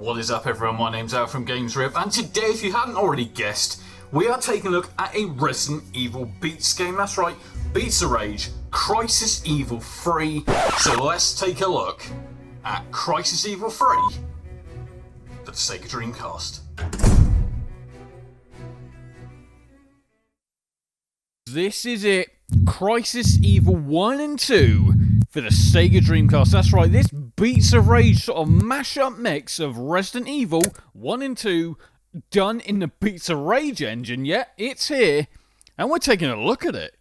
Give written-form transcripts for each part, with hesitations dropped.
What is up everyone, my name's Al from GamesRib, and today, if you hadn't already guessed, we are taking a look at a Resident Evil Beats game. That's right, Beats of Rage, Crisis Evil 3. So let's take a look at Crisis Evil 3 for the SEGA Dreamcast. This is it, Crisis Evil 1 and 2 for the SEGA Dreamcast. That's right, this Beats of Rage sort of mash-up mix of Resident Evil 1 and 2 done in the Beats of Rage engine. Yeah, it's here, and we're taking a look at it.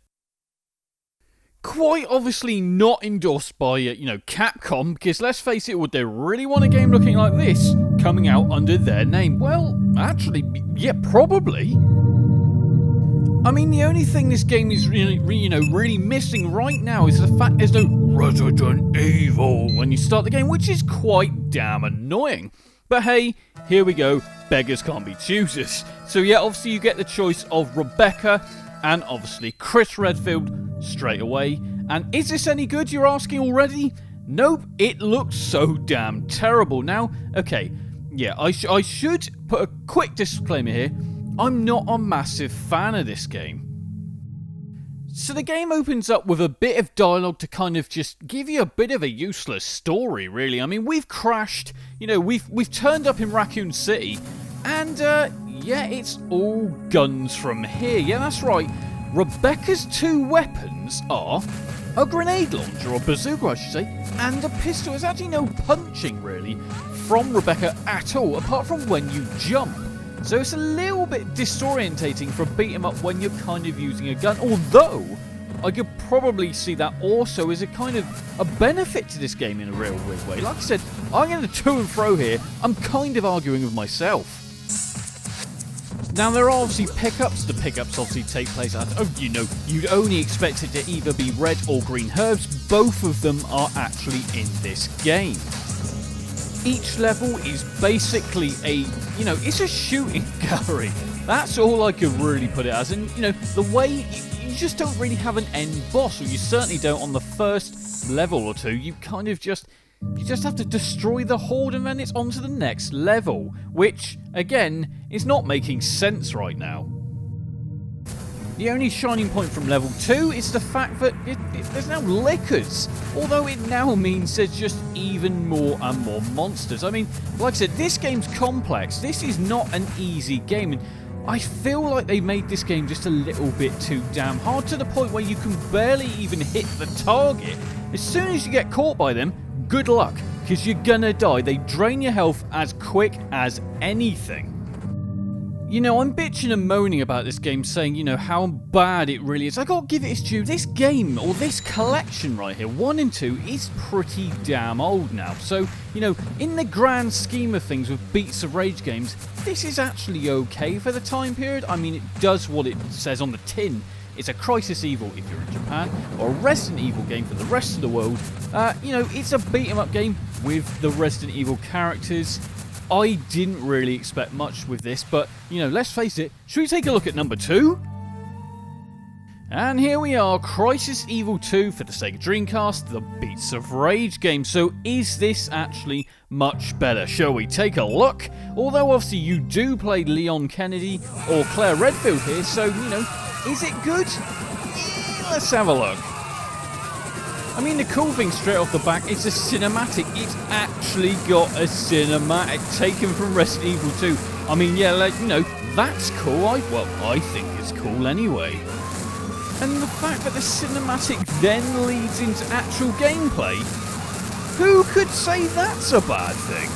Quite obviously not endorsed by, Capcom, because let's face it, would they really want a game looking like this coming out under their name? Well, actually, yeah, probably. I mean, the only thing this game is really missing right now is the fact there's no Resident Evil when you start the game, which is quite damn annoying. But hey, here we go, beggars can't be choosers. So yeah, obviously you get the choice of Rebecca and obviously Chris Redfield straight away. And is this any good, you're asking already? Nope, it looks so damn terrible. Now, okay, yeah, I should put a quick disclaimer here. I'm not a massive fan of this game. So the game opens up with a bit of dialogue to kind of just give you a bit of a useless story, really. I mean, we've crashed, we've turned up in Raccoon City, and yeah, it's all guns from here. Yeah, that's right. Rebecca's two weapons are a grenade launcher, or bazooka I should say, and a pistol. There's actually no punching, really, from Rebecca at all, apart from when you jump. So it's a little bit disorientating for a beat 'em up when you're kind of using a gun, although I could probably see that also as a kind of a benefit to this game in a real weird way. Like I said, I'm going to to and fro here. I'm kind of arguing with myself. Now there are obviously pickups. The pickups obviously take place at, you'd only expect it to either be red or green herbs. Both of them are actually in this game. Each level is basically it's a shooting gallery. That's all I could really put it as. And, the way you just don't really have an end boss, or you certainly don't on the first level or two. You kind of just have to destroy the horde and then it's on to the next level, which, again, is not making sense right now. The only shining point from level 2 is the fact that there's now lickers, although it now means there's just even more and more monsters. I mean, like I said, this game's complex. This is not an easy game, and I feel like they made this game just a little bit too damn hard, to the point where you can barely even hit the target. As soon as you get caught by them, good luck, because you're gonna die. They drain your health as quick as anything. I'm bitching and moaning about this game, saying, how bad it really is. I gotta give it its due. This game, or this collection right here, 1 and 2, is pretty damn old now. So, in the grand scheme of things with Beats of Rage games, this is actually okay for the time period. I mean, it does what it says on the tin. It's a Crisis Evil if you're in Japan, or a Resident Evil game for the rest of the world. It's a beat-em-up game with the Resident Evil characters. I didn't really expect much with this, but, let's face it, should we take a look at number 2? And here we are, Crisis Evil 2 for the SEGA Dreamcast, the Beats of Rage game. So is this actually much better? Shall we take a look? Although obviously you do play Leon Kennedy or Claire Redfield here, so, is it good? Let's have a look. I mean, the cool thing straight off the back, it's a cinematic. It's actually got a cinematic taken from Resident Evil 2. I mean, yeah, that's cool. I think it's cool anyway. And the fact that the cinematic then leads into actual gameplay, who could say that's a bad thing?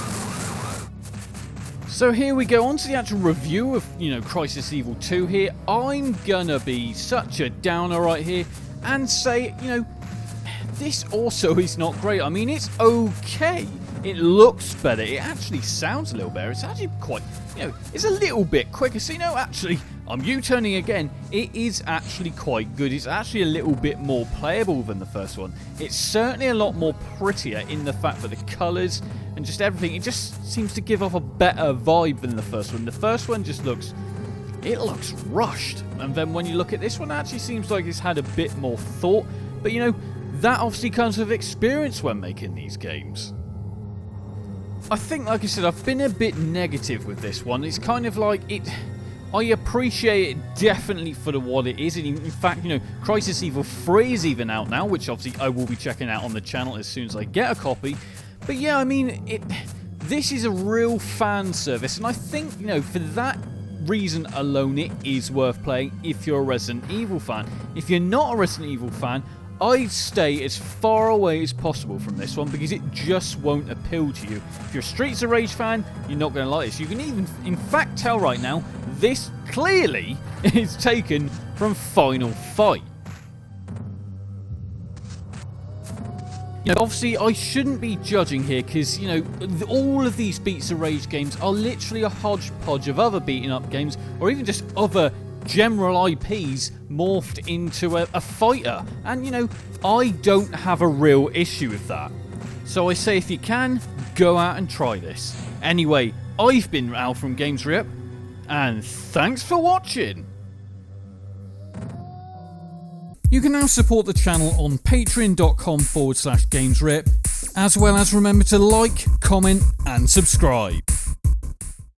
So here we go, on to the actual review of, Crisis Evil 2 here. I'm gonna be such a downer right here and say, this also is not great. I mean, it's okay. It looks better. It actually sounds a little better. It's actually quite, it's a little bit quicker. So, actually, I'm U-turning again. It is actually quite good. It's actually a little bit more playable than the first one. It's certainly a lot more prettier in the fact that the colours and just everything, it just seems to give off a better vibe than the first one. The first one just looks rushed. And then when you look at this one, it actually seems like it's had a bit more thought. But, that obviously comes with experience when making these games. I think, like I said, I've been a bit negative with this one. It's kind of like I appreciate it definitely for what it is, and in fact, you know, Crisis Evil 3 is even out now, which obviously I will be checking out on the channel as soon as I get a copy. But yeah, I mean, this is a real fan service, and I think, you know, for that reason alone, it is worth playing if you're a Resident Evil fan. If you're not a Resident Evil fan, I'd stay as far away as possible from this one because it just won't appeal to you. If you're a Streets of Rage fan, you're not going to like this. You can even, in fact, tell right now, this clearly is taken from Final Fight. You know, obviously, I shouldn't be judging here because, you know, all of these Beats of Rage games are literally a hodgepodge of other beating up games or even just other general IPs morphed into a fighter, and you know, I don't have a real issue with that. So I say, if you can, go out and try this. Anyway, I've been Al from Games Rip, and thanks for watching. You can now support the channel on patreon.com/GamesRip, as well as remember to like, comment and subscribe.